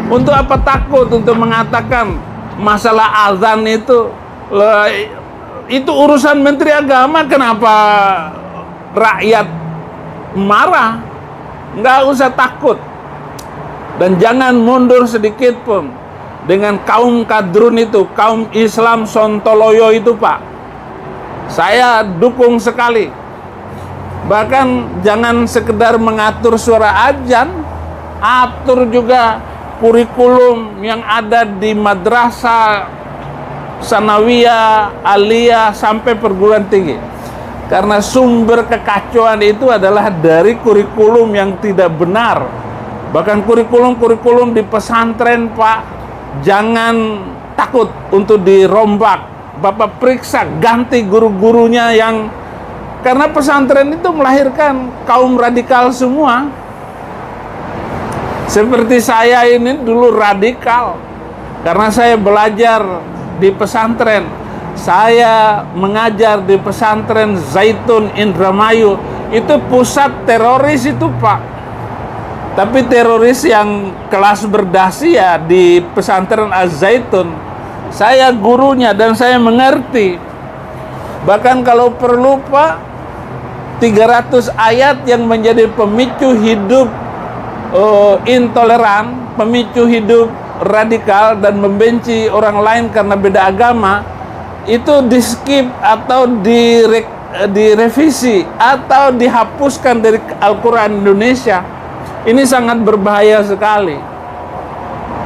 Untuk apa takut untuk mengatakan masalah azan itu urusan Menteri Agama, kenapa rakyat marah? Nggak usah takut. Dan jangan mundur sedikit pun dengan kaum kadrun itu, kaum Islam Sontoloyo itu, Pak. Saya dukung sekali. Bahkan jangan sekedar mengatur suara azan, atur juga kurikulum yang ada di madrasah, sanawiyah, aliyah, sampai perguruan tinggi. Karena sumber kekacauan itu adalah dari kurikulum yang tidak benar. Bahkan kurikulum di pesantren, Pak, jangan takut untuk dirombak. Bapak periksa, ganti guru-gurunya yang... Karena pesantren itu melahirkan kaum radikal semua. Seperti saya ini dulu radikal. Karena saya belajar di pesantren. Saya mengajar di pesantren Zaitun Indramayu. Itu pusat teroris itu, Pak. Tapi teroris yang kelas berdasi ya di pesantren Az-Zaitun. Saya gurunya dan saya mengerti. Bahkan kalau perlu, Pak, 300 ayat yang menjadi pemicu hidup intoleran, pemicu hidup radikal dan membenci orang lain karena beda agama, itu di skip atau direvisi atau dihapuskan dari Al-Quran Indonesia. Ini sangat berbahaya sekali.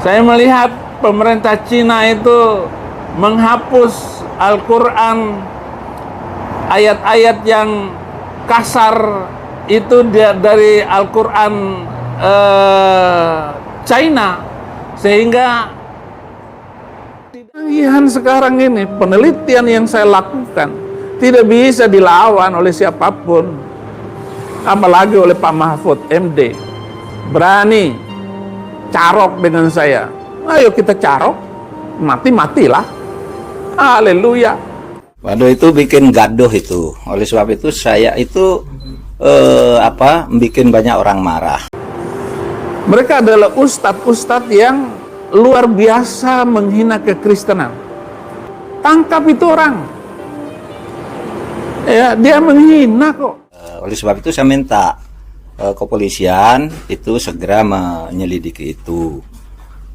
Saya melihat pemerintah Cina itu menghapus Al-Quran, ayat-ayat yang kasar itu dari Al-Quran China, sehingga kecanggihan sekarang ini, penelitian yang saya lakukan tidak bisa dilawan oleh siapapun, apalagi oleh Pak Mahfud MD. Berani carok dengan saya, ayo kita carok, mati-matilah. Haleluya. Waduh, itu bikin gaduh itu. Oleh sebab itu saya itu bikin banyak orang marah. Mereka adalah ustadz-ustadz yang luar biasa menghina kekristenan. Tangkap itu orang. Ya, dia menghina kok. Oleh sebab itu saya minta kepolisian itu segera menyelidiki itu.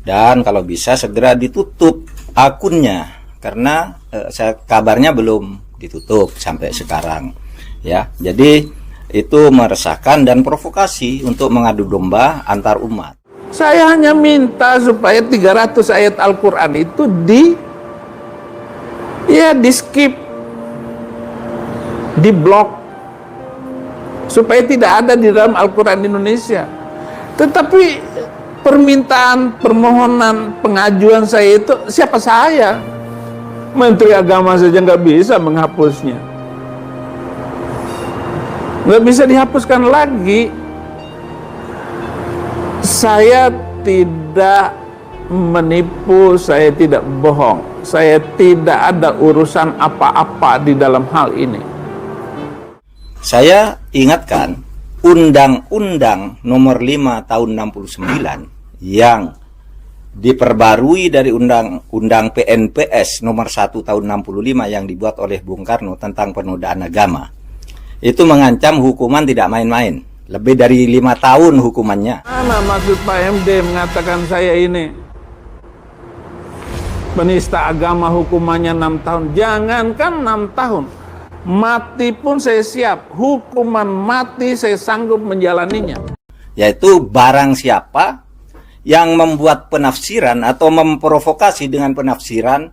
Dan kalau bisa segera ditutup akunnya. Karena kabarnya belum ditutup sampai sekarang. Ya, jadi itu meresahkan dan provokasi untuk mengadu domba antar umat. Saya hanya minta supaya 300 ayat Al-Quran itu di skip, di blok, supaya tidak ada di dalam Al-Quran Indonesia. Tetapi permintaan, permohonan, pengajuan saya itu, siapa saya? Menteri Agama saja nggak bisa menghapusnya. Nggak bisa dihapuskan lagi. Saya tidak menipu, saya tidak bohong. Saya tidak ada urusan apa-apa di dalam hal ini. Saya ingatkan Undang-Undang Nomor 5 Tahun 69 yang diperbarui dari Undang-Undang PNPS Nomor 1 Tahun 65 yang dibuat oleh Bung Karno tentang penodaan agama. Itu mengancam hukuman tidak main-main. Lebih dari 5 tahun hukumannya. Mana maksud Pak MD mengatakan saya ini penista agama hukumannya 6 tahun? Jangankan 6 tahun. Mati pun saya siap. Hukuman mati saya sanggup menjalaninya. Yaitu barang siapa yang membuat penafsiran atau memprovokasi dengan penafsiran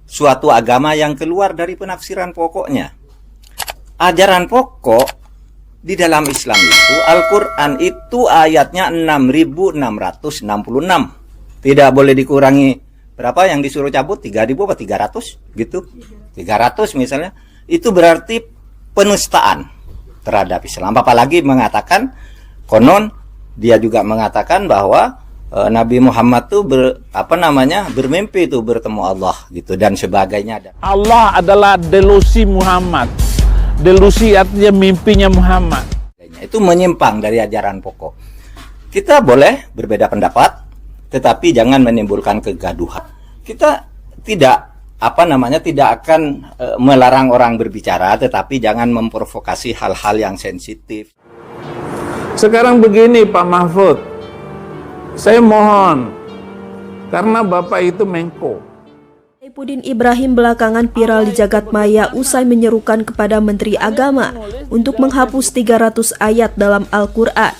suatu agama yang keluar dari penafsiran pokoknya. Ajaran pokok di dalam Islam itu, Al-Quran itu ayatnya 6.666. Tidak boleh dikurangi berapa yang disuruh cabut, 3.000 atau 300 gitu. 300 misalnya. Itu berarti penistaan terhadap Islam. Apalagi mengatakan, konon dia juga mengatakan bahwa Nabi Muhammad tuh bermimpi itu bertemu Allah gitu dan sebagainya. Allah adalah delusi Muhammad. Delusi artinya mimpinya Muhammad. Itu menyimpang dari ajaran pokok. Kita boleh berbeda pendapat, tetapi jangan menimbulkan kegaduhan. Kita tidak tidak akan melarang orang berbicara, tetapi jangan memprovokasi hal-hal yang sensitif. Sekarang begini Pak Mahfud, saya mohon, karena Bapak itu Menko. Saifuddin Ibrahim belakangan viral di jagat maya usai menyerukan kepada Menteri Agama untuk menghapus 300 ayat dalam Al-Quran.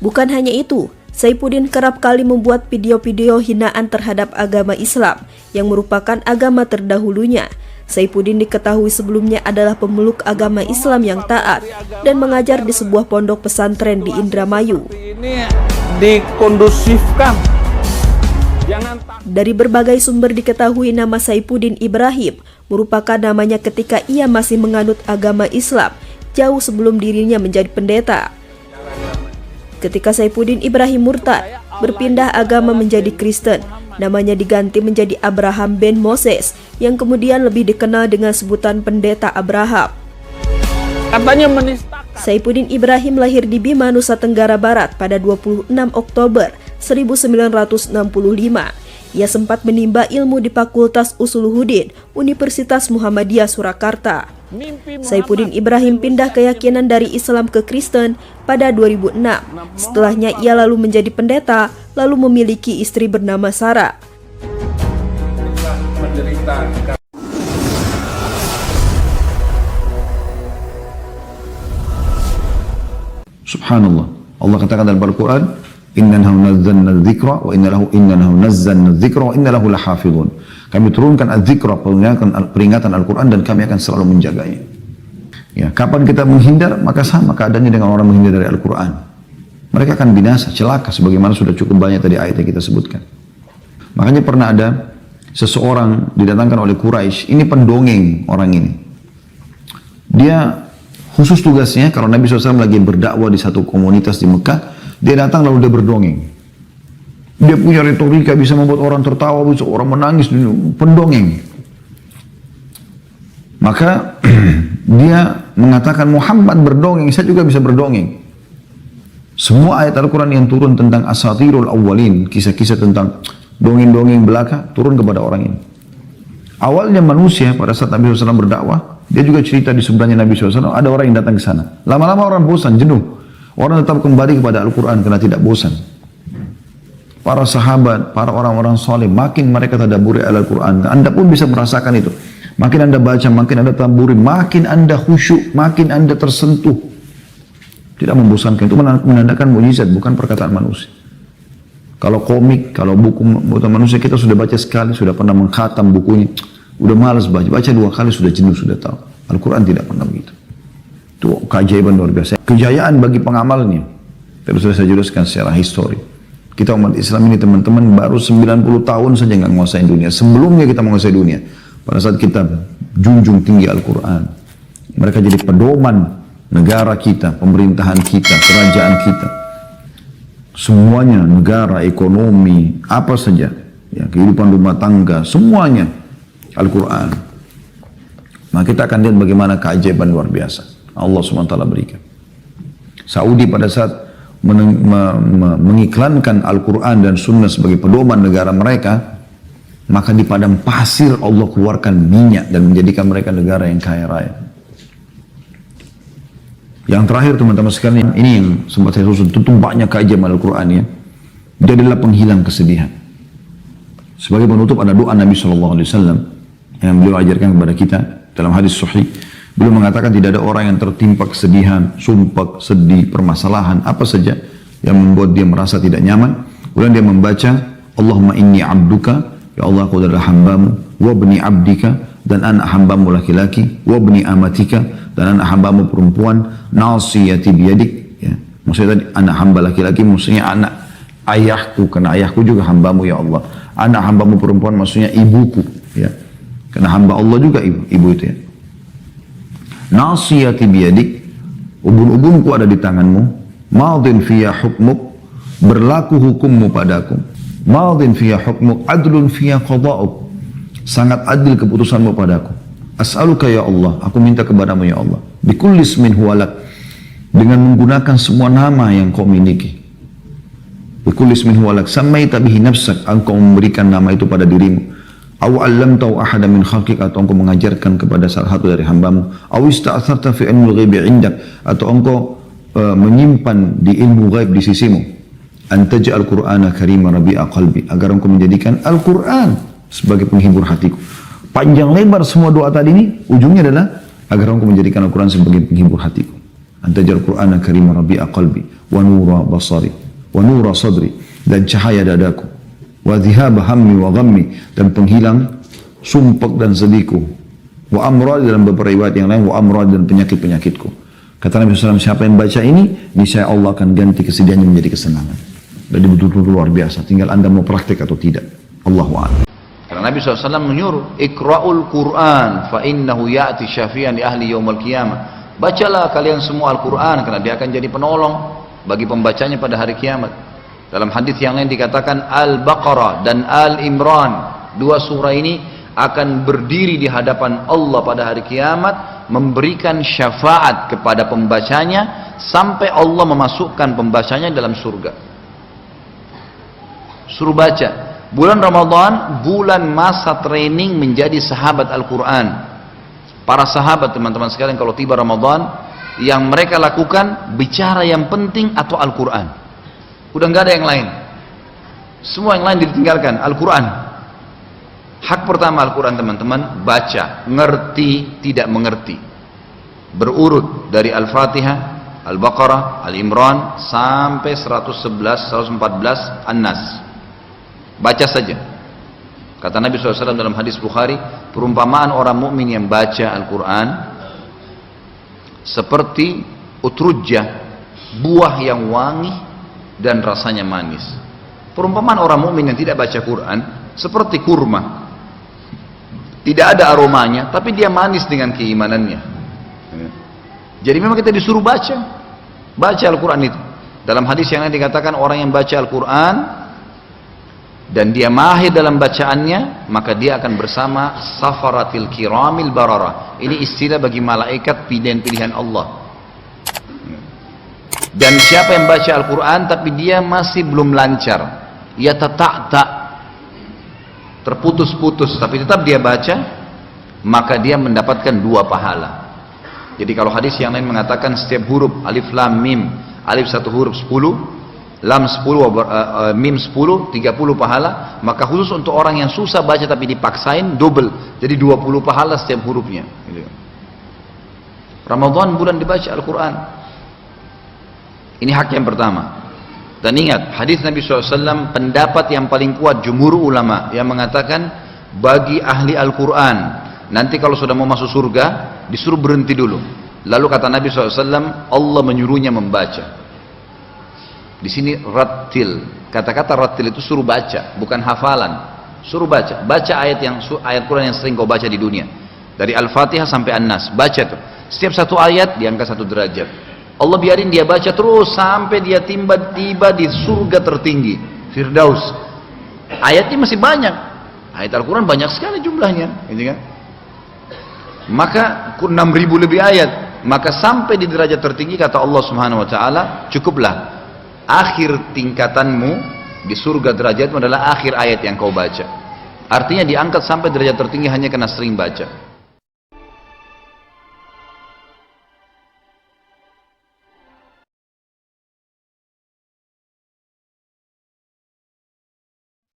Bukan hanya itu, Saifuddin kerap kali membuat video-video hinaan terhadap agama Islam yang merupakan agama terdahulunya. Saifuddin diketahui sebelumnya adalah pemeluk agama Islam yang taat dan mengajar di sebuah pondok pesantren di Indramayu. Ini dikondusifkan. Dari berbagai sumber diketahui nama Saifuddin Ibrahim merupakan namanya ketika ia masih menganut agama Islam jauh sebelum dirinya menjadi pendeta. Ketika Saifuddin Ibrahim murtad, berpindah agama menjadi Kristen, namanya diganti menjadi Abraham Ben Moses yang kemudian lebih dikenal dengan sebutan Pendeta Abraham. Katanya menistakan. Saifuddin Ibrahim lahir di Bima, Nusa Tenggara Barat pada 26 Oktober 1965. Ia sempat menimba ilmu di Fakultas Usuluddin Universitas Muhammadiyah Surakarta. Saifuddin Ibrahim pindah keyakinan dari Islam ke Kristen pada 2006. Setelahnya ia lalu menjadi pendeta, lalu memiliki istri bernama Sarah. Subhanallah. Allah katakan dalam Al-Quran, Inna nazzalna dzikra wa inna nazzalna dzikra wa inna lahu lahafizun. Kami turunkan az-dzikra, peringatan Al-Quran, dan kami akan selalu menjaganya. Ya, kapan kita menghindar, maka sama keadaannya dengan orang menghindar dari Al-Quran. Mereka akan binasa, celaka, sebagaimana sudah cukup banyak tadi ayat yang kita sebutkan. Makanya pernah ada seseorang didatangkan oleh Quraisy, ini pendongeng orang ini. Dia khusus tugasnya, kalau Nabi SAW lagi berdakwah di satu komunitas di Mekah, dia datang lalu dia berdongeng. Dia punya retorika, bisa membuat orang tertawa, bisa orang menangis, pendongeng. Maka dia mengatakan, Muhammad berdongeng, saya juga bisa berdongeng. Semua ayat Al-Quran yang turun tentang asatirul awwalin, kisah-kisah tentang dongeng-dongeng belaka, turun kepada orang ini. Awalnya manusia pada saat Nabi SAW berdakwah, dia juga cerita di sebelahnya Nabi SAW, ada orang yang datang ke sana. Lama-lama orang bosan, jenuh. Orang tetap kembali kepada Al-Quran karena tidak bosan. Para sahabat, para orang-orang soleh, makin mereka tadabburi Al-Quran. Anda pun bisa merasakan itu. Makin Anda baca, makin Anda tadabburi, makin Anda khusyuk, makin Anda tersentuh. Tidak membosankan. Itu menandakan mujizat, bukan perkataan manusia. Kalau komik, kalau buku buatan manusia, kita sudah baca sekali, sudah pernah mengkhatam bukunya. Udah malas baca 2 kali sudah jenuh, sudah tahu. Al-Quran tidak pernah begitu. Itu keajaiban luar biasa. Kejayaan bagi pengamalnya. Terus sudah saya jelaskan secara histori. Kita umat Islam ini teman-teman baru 90 tahun saja nggak menguasai dunia. Sebelumnya kita menguasai dunia. Pada saat kita junjung tinggi Al-Quran. Mereka jadi pedoman negara kita, pemerintahan kita, kerajaan kita. Semuanya, negara, ekonomi, apa saja. Ya, kehidupan rumah tangga, semuanya Al-Quran. Maka kita akan lihat bagaimana keajaiban luar biasa Allah SWT berikan. Saudi pada saat mengiklankan Al-Quran dan Sunnah sebagai pedoman negara mereka, maka di padang pasir Allah keluarkan minyak dan menjadikan mereka negara yang kaya raya. Yang terakhir teman-teman sekalian, ini yang sempat saya susun, tentu banyak keajaiban Al-Quran ya. Dia adalah penghilang kesedihan. Sebagai penutup ada doa Nabi SAW yang beliau ajarkan kepada kita dalam hadis sahih. Beliau mengatakan tidak ada orang yang tertimpa kesedihan, sumpah, sedih, permasalahan, apa saja yang membuat dia merasa tidak nyaman. Kemudian dia membaca, Allahumma inni abduka, ya Allah aku adalah hambamu, wa bni abdika, dan anak hambamu laki-laki, wa bni amatika, dan anak hambamu perempuan, nasiyati biyadik, ya. Maksudnya tadi anak hamba laki-laki, maksudnya anak ayahku, karena ayahku juga hambamu ya Allah. Anak hambamu perempuan maksudnya ibuku, ya. Karena hamba Allah juga ibu itu ya. Nasiyati biyadik, ubun-ubunku ada di tanganmu, madin fiya hukmuk, berlaku hukummu padaku, madin fiya hukmuk, adlun fiya qada'uk, sangat adil keputusanmu padaku. As'aluka ya Allah, aku minta kepadamu ya Allah, bikullis min huwalak, dengan menggunakan semua nama yang kau miliki. Bikulli ismin huwa lak sammaita bihi nafsak, engkau memberikan nama itu pada dirimu. Aw 'allamtahu ahadan min khalqik, atau engkau mengajarkan kepada salah satu dari hambamu. Aw ista'tharta fi ilmil ghaibi 'indak, atau engkau menyimpan di ilmu ghaib di sisimu. An taj'al Qur'ana karima rabi'a qalbi, agar engkau menjadikan Al-Qur'an sebagai penghibur hatiku. Panjang lebar semua doa tadi ini ujungnya adalah agar engkau menjadikan Al-Qur'an sebagai penghibur hatiku. An taj'al Qur'ana karima rabi'a qalbi wa nura basari wa nura sadri, dan cahaya dadaku, wa dhihaba hammi wa ghammi, dan penghilang sumpek dan sedihku, wa amrad, dalam beberapa riwayat yang lain wa amrad, dan penyakit-penyakitku. Kata Nabi SAW, siapa yang baca ini, niscaya Allah akan ganti kesedihannya menjadi kesenangan. Jadi betul-betul luar biasa, tinggal anda mau praktek atau tidak. Allahu a'lam. Karena Nabi SAW menyuruh, Iqra'ul Qur'an fa innahu ya'ti syafi'an di ahli yaumil qiyamah. Bacalah kalian semua Al-Quran, karena dia akan jadi penolong bagi pembacanya pada hari kiamat. Dalam hadis yang lain dikatakan Al-Baqarah dan Al-Imran, dua surah ini akan berdiri di hadapan Allah pada hari kiamat, memberikan syafaat kepada pembacanya sampai Allah memasukkan pembacanya dalam surga. Suruh baca. Bulan Ramadan, bulan masa training menjadi sahabat Al-Quran. Para sahabat, teman-teman sekalian, kalau tiba Ramadan, yang mereka lakukan bicara yang penting atau Al-Quran. Udah nggak ada yang lain. Semua yang lain ditinggalkan. Al-Quran. Hak pertama Al-Quran, teman-teman, baca, ngerti, tidak mengerti. Berurut dari Al-Fatihah, Al-Baqarah, Al-Imran, sampai 111, 114, An-Nas. Baca saja. Kata Nabi SAW dalam hadis Bukhari, perumpamaan orang mukmin yang baca Al-Quran seperti utrujjah, buah yang wangi dan rasanya manis. Perumpamaan orang mukmin yang tidak baca Quran seperti kurma, tidak ada aromanya, tapi dia manis dengan keimanannya. Jadi memang kita disuruh baca Al-Quran itu. Dalam hadis yang lain dikatakan, orang yang baca Al-Quran dan dia mahir dalam bacaannya, maka dia akan bersama safaratil kiramil barara. Ini istilah bagi malaikat pilihan Allah. Dan siapa yang baca Al-Quran tapi dia masih belum lancar, ya tak terputus-putus, tapi tetap dia baca, maka dia mendapatkan 2 pahala. Jadi kalau hadis yang lain mengatakan setiap huruf alif lam mim, alif 1 huruf 10, lam 10, mim 10, 30 pahala. Maka khusus untuk orang yang susah baca tapi dipaksain, double, jadi 20 pahala setiap hurufnya. Ramadan bulan dibaca Al-Quran. Ini hak yang pertama. Dan ingat, hadis Nabi SAW, pendapat yang paling kuat jumhur ulama yang mengatakan bagi ahli Al-Quran, nanti kalau sudah mau masuk surga disuruh berhenti dulu. Lalu kata Nabi SAW, Allah menyuruhnya membaca. Di sini rattil, kata-kata rattil itu suruh baca, bukan hafalan. Suruh baca, baca ayat Quran yang sering kau baca di dunia, dari Al-Fatihah sampai An-Nas, baca tuh. Setiap satu ayat diangkat 1 derajat. Allah biarin dia baca terus sampai dia tiba di surga tertinggi, Firdaus. Ayatnya masih banyak, ayat Al-Quran banyak sekali jumlahnya, gitu kan? Maka 6.000 lebih ayat. Maka sampai di derajat tertinggi, kata Allah Subhanahu Wa Taala, cukuplah. Akhir tingkatanmu di surga derajatmu adalah akhir ayat yang kau baca. Artinya diangkat sampai derajat tertinggi hanya karena sering baca.